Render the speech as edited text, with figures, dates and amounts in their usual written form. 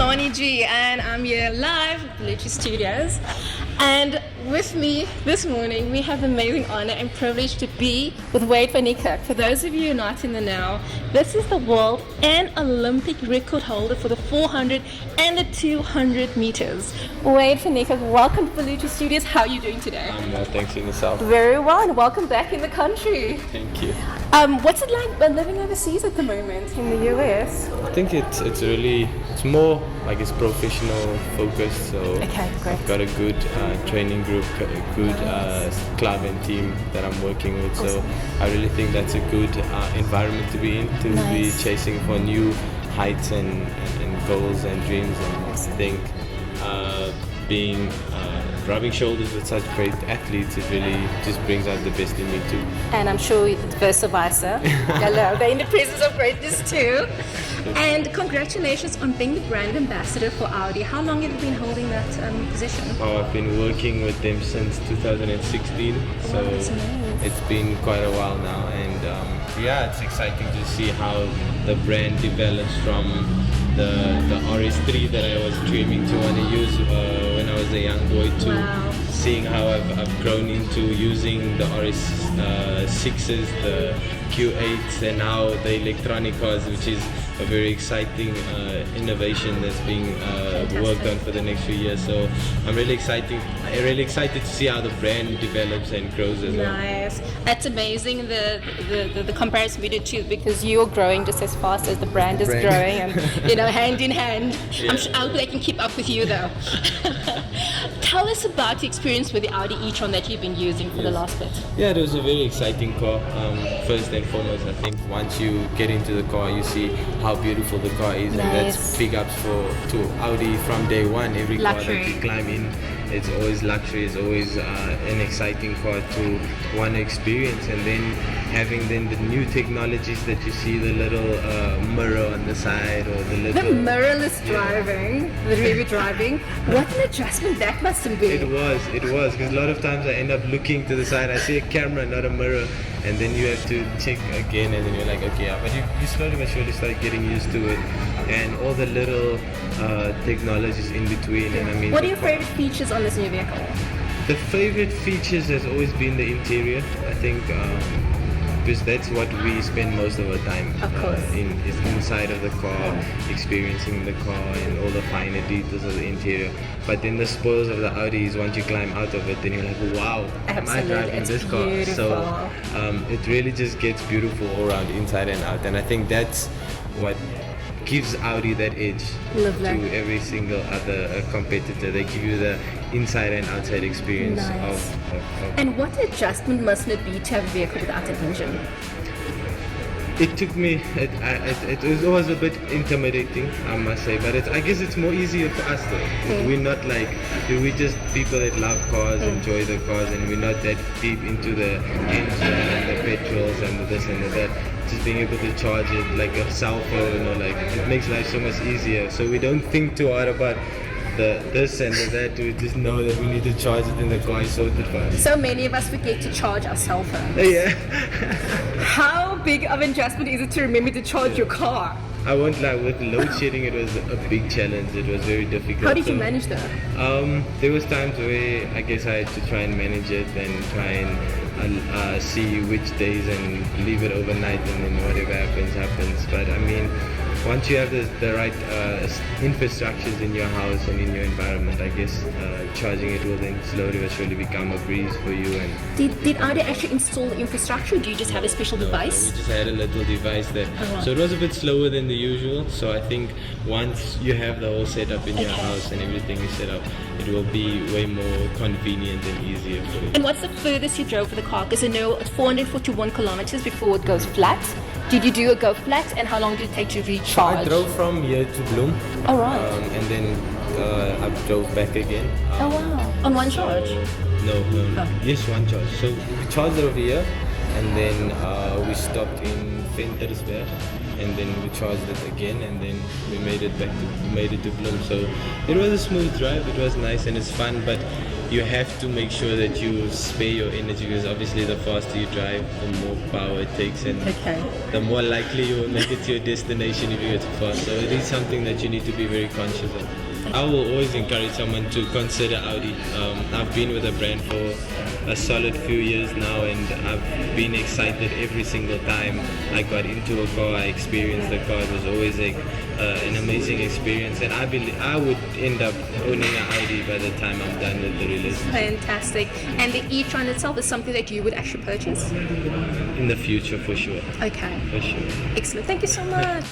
Lany G, and I'm here live at the Lany G Studios. And with me this morning, we have the amazing honor and privilege to be with Wayde Van Niekerk. For those of you not in the know, this is the world and Olympic record holder for the 400 and the 200 meters. Wayde Van Niekerk, welcome to the Lany G Studios. How are you doing today? I'm well, thanks, in yourself. Very well, and welcome back in the country. Thank you. What's it like living overseas at the moment in the US? I think it's more like it's professional focused. So Okay, great. I've got a good training group, a good club and team that I'm working with. So I really think that's a good environment to be in, to be chasing for new heights and goals and dreams. And I think being rubbing shoulders with such great athletes, it really just brings out the best in me too. And I'm sure it's vice versa. Hello, they're in the presence of greatness too. And congratulations on being the brand ambassador for Audi. How long have you been holding that position? Oh, I've been working with them since 2016, so it's been quite a while now. And yeah, it's exciting to see how the brand develops from the RS3 that I was dreaming to want to use when I was a young boy to seeing how I've grown into using the RS6s, the Q8s, and now the electronic cars, which is a very exciting innovation that's being worked on for the next few years. So I'm really excited to see how the brand develops and grows as well. Nice. That's amazing, the comparison we did too, because you're growing just as fast as the brand is growing, and hand in hand. Yeah. I hope they can keep up with you though. Tell us about the experience with the Audi e-tron that you've been using for the last bit. Yeah, it was a very exciting car. First and foremost, I think once you get into the car, you see how beautiful the car is, and that's big ups to Audi from day one. Every car that you climb in, it's always luxury, it's always an exciting car to want to experience. And then having the new technologies that you see, the little mirror on the side, or the mirrorless driving, the rear driving. What an adjustment that must have been. It was, because a lot of times I end up looking to the side, I see a camera, not a mirror, and then you have to check again, and then you're like, okay, but you slowly but surely start getting used to it, and all the little technologies in between. And I mean, what are your favorite features on this new vehicle? The favorite features has always been the interior. I think because that's what we spend most of our time is inside of the car, experiencing the car and all the finer details of the interior. But then the spoils of the Audi is once you climb out of it, then you're like, wow, am I driving this car? Beautiful. So it really just gets beautiful all around, inside and out. And I think that's what gives Audi that edge to every single other competitor. They give you the inside and outside experience of And what adjustment must it be to have a vehicle without an engine? It took me, it was a bit intimidating, I must say, but I guess it's more easier for us though. We're not we're just people that love cars, enjoy the cars, and we're not that deep into the engine and the petrols and the this and the that. Just being able to charge it like a cell phone, or it makes life so much easier. So we don't think too hard about this and that. We just know that we need to charge it in the car. So So many of us forget to charge our cell phones. Yeah. How big of an adjustment is it to remember to charge your car? I won't lie, with load shedding it was a big challenge. It was very difficult. How did you manage that? There was times where I guess I had to try and manage it and try and see which days and leave it overnight, and then whatever happens. But I mean, once you have the right infrastructures in your house and in your environment, I guess charging it will then slowly but surely become a breeze for you. And did Audi actually install the infrastructure, or do you just have a special device? No, we just had a little device there. So it was a bit slower than the usual. So I think once you have the whole setup in your house and everything is set up, it will be way more convenient and easier for you. And what's the furthest you drove for the car? Because I know it's 441 kilometers before it goes flat. Did you do a go flat, and how long did it take to recharge? I drove from here to Bloem. Oh, right. And then I drove back again. Oh, wow. On one charge? No. Yes, one charge. So we charged it over here, and then we stopped in Ventersberg, and then we charged it again, and then we made it to Bloem. So it was a smooth drive. It was nice and it's fun, but you have to make sure that you spare your energy, because obviously the faster you drive, the more power it takes, and the more likely you will make it to your destination if you go too fast. So it is something that you need to be very conscious of. I will always encourage someone to consider Audi. I've been with the brand for a solid few years now, and I've been excited every single time I got into a car, I experienced the car. It was always an amazing experience, and I believe I would end up owning an Audi by the time I'm done with the relationship. Fantastic. And the e-tron itself is something that you would actually purchase? In the future, for sure. Okay. For sure. Excellent. Thank you so much.